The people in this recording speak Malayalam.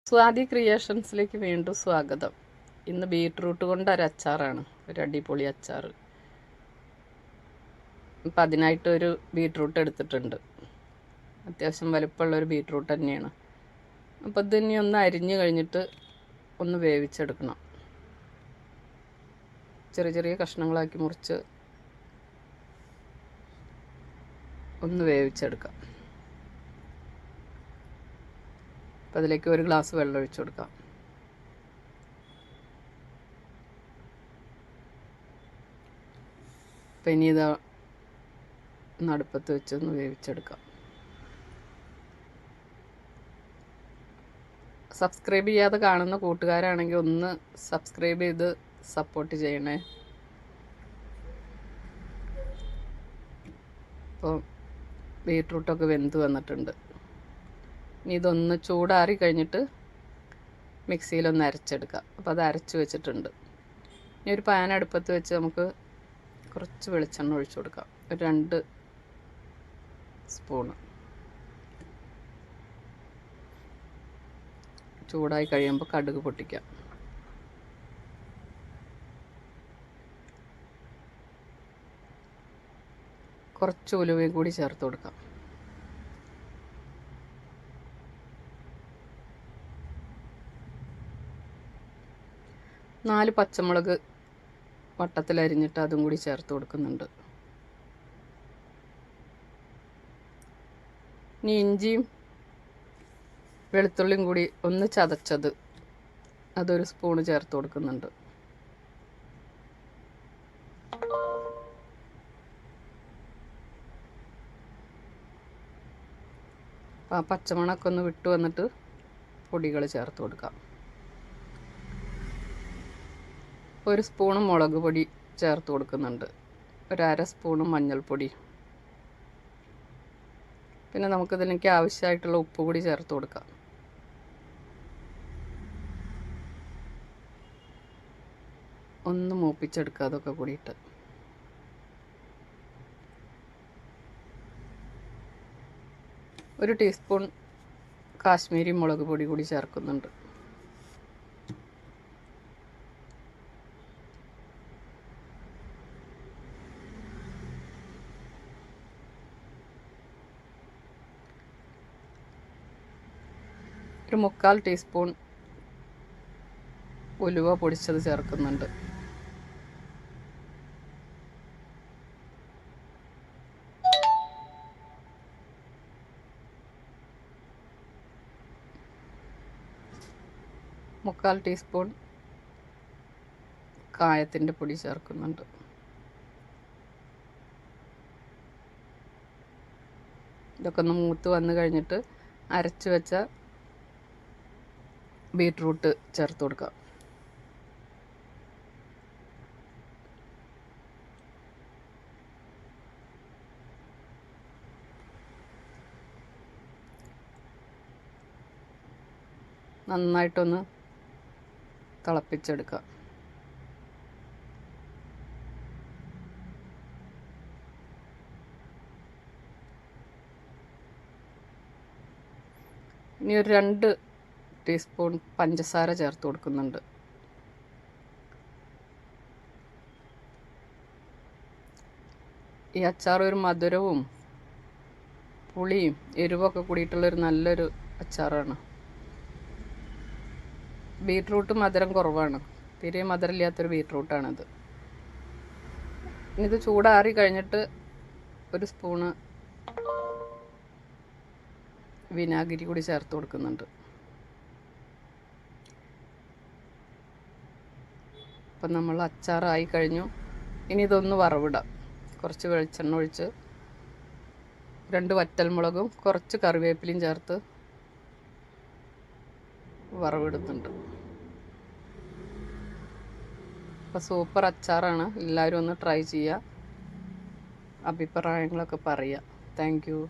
സ്വാതി ക്രിയേഷൻസിലേക്ക് വീണ്ടും സ്വാഗതം. ഇന്ന് ബീട്രൂട്ട് കൊണ്ട് ഒരു അച്ചാറാണ്, ഒരു അടിപൊളി അച്ചാർ. അപ്പം അതിനായിട്ടൊരു ബീട്രൂട്ട് എടുത്തിട്ടുണ്ട്. അത്യാവശ്യം വലുപ്പമുള്ളൊരു ബീട്രൂട്ട് തന്നെയാണ്. അപ്പോൾ ഇതിനി ഒന്ന് അരിഞ്ഞ് കഴിഞ്ഞിട്ട് ഒന്ന് വേവിച്ചെടുക്കണം. ചെറിയ ചെറിയ കഷ്ണങ്ങളാക്കി മുറിച്ച് ഒന്ന് വേവിച്ചെടുക്കാം. അപ്പോൾ അതിലേക്ക് ഒരു ഗ്ലാസ് വെള്ളം ഒഴിച്ചു കൊടുക്കാം. അപ്പം ഇനി ഇത് അടുപ്പത്ത് വെച്ചൊന്ന് വേവിച്ചെടുക്കാം. സബ്സ്ക്രൈബ് ചെയ്യാതെ കാണുന്ന കൂട്ടുകാരാണെങ്കിൽ ഒന്ന് സബ്സ്ക്രൈബ് ചെയ്ത് സപ്പോർട്ട് ചെയ്യണേ. അപ്പോൾ ബീട്രൂട്ടൊക്കെ വെന്ത് വന്നിട്ടുണ്ട്. ഇനി ഇതൊന്ന് ചൂടാറി കഴിഞ്ഞിട്ട് മിക്സിയിലൊന്ന് അരച്ചെടുക്കാം. അപ്പോൾ അത് അരച്ച് വെച്ചിട്ടുണ്ട്. ഇനി ഒരു പാൻ അടുപ്പത്ത് വെച്ച് നമുക്ക് കുറച്ച് വെളിച്ചെണ്ണ ഒഴിച്ചു കൊടുക്കാം. ഒരു 2 സ്പൂണ്. ചൂടായി കഴിയുമ്പോൾ കടുക് പൊട്ടിക്കാം. കുറച്ച് ഉലുവയും കൂടി ചേർത്ത് കൊടുക്കാം. നാല് പച്ചമുളക് വട്ടത്തിലരിഞ്ഞിട്ട് അതും കൂടി ചേർത്ത് കൊടുക്കുന്നുണ്ട്. ഇനി ഇഞ്ചിയും വെളുത്തുള്ളിയും കൂടി ഒന്ന് ചതച്ചത് അതൊരു സ്പൂണ് ചേർത്ത് കൊടുക്കുന്നുണ്ട്. ആ പച്ചമണമൊക്കെ ഒന്ന് വിട്ടു വന്നിട്ട് പൊടികൾ ചേർത്ത് കൊടുക്കാം. ഒരു സ്പൂണ് മുളക് പൊടി ചേർത്ത് കൊടുക്കുന്നുണ്ട്. ഒരു 1/2 സ്പൂണ് മഞ്ഞൾപ്പൊടി. പിന്നെ നമുക്കിതിലേക്ക് ആവശ്യമായിട്ടുള്ള ഉപ്പ് കൂടി ചേർത്ത് കൊടുക്കാം. ഒന്ന് മൂപ്പിച്ചെടുക്കുക അതൊക്കെ കൂടിയിട്ട്. ഒരു ടീസ്പൂൺ കാശ്മീരി മുളക് പൊടി കൂടി ചേർക്കുന്നുണ്ട്. ഒരു 1/4 ടീസ്പൂൺ ഉലുവ പൊടിച്ചത് ചേർക്കുന്നുണ്ട്. മുക്കാൽ ടീസ്പൂൺ കായത്തിൻ്റെ പൊടി ചേർക്കുന്നുണ്ട്. ഇതൊക്കെ ഒന്ന് മൂത്ത് വന്നു കഴിഞ്ഞിട്ട് അരച്ച് വെച്ച ബീട്രൂട്ട് ചേർത്ത് കൊടുക്കാം. നന്നായിട്ടൊന്ന് തിളപ്പിച്ചെടുക്കുക. ഇനി ഒരു 2 ടീസ്പൂൺ പഞ്ചസാര ചേർത്ത് കൊടുക്കുന്നുണ്ട്. ഈ അച്ചാർ ഒരു മധുരവും പുളിയും എരിവൊക്കെ കൂടിയിട്ടുള്ളൊരു നല്ലൊരു അച്ചാറാണ്. ബീട്രൂട്ട് മധുരം കുറവാണ്, തീരെ മധുരമില്ലാത്തൊരു ബീട്രൂട്ടാണിത്. ഇത് ചൂടാറി കഴിഞ്ഞിട്ട് ഒരു സ്പൂണ് വിനാഗിരി കൂടി ചേർത്ത് കൊടുക്കുന്നുണ്ട്. അപ്പം നമ്മൾ അച്ചാറായി കഴിഞ്ഞു. ഇനി ഇതൊന്ന് വറവിടാം. കുറച്ച് വെളിച്ചെണ്ണ ഒഴിച്ച് 2 വറ്റൽമുളകും കുറച്ച് കറിവേപ്പിലയും ചേർത്ത് വറവിടുന്നുണ്ട്. അപ്പോൾ സൂപ്പർ അച്ചാറാണ്. എല്ലാവരും ഒന്ന് ട്രൈ ചെയ്യുക, അഭിപ്രായങ്ങളൊക്കെ പറയുക. Thank you.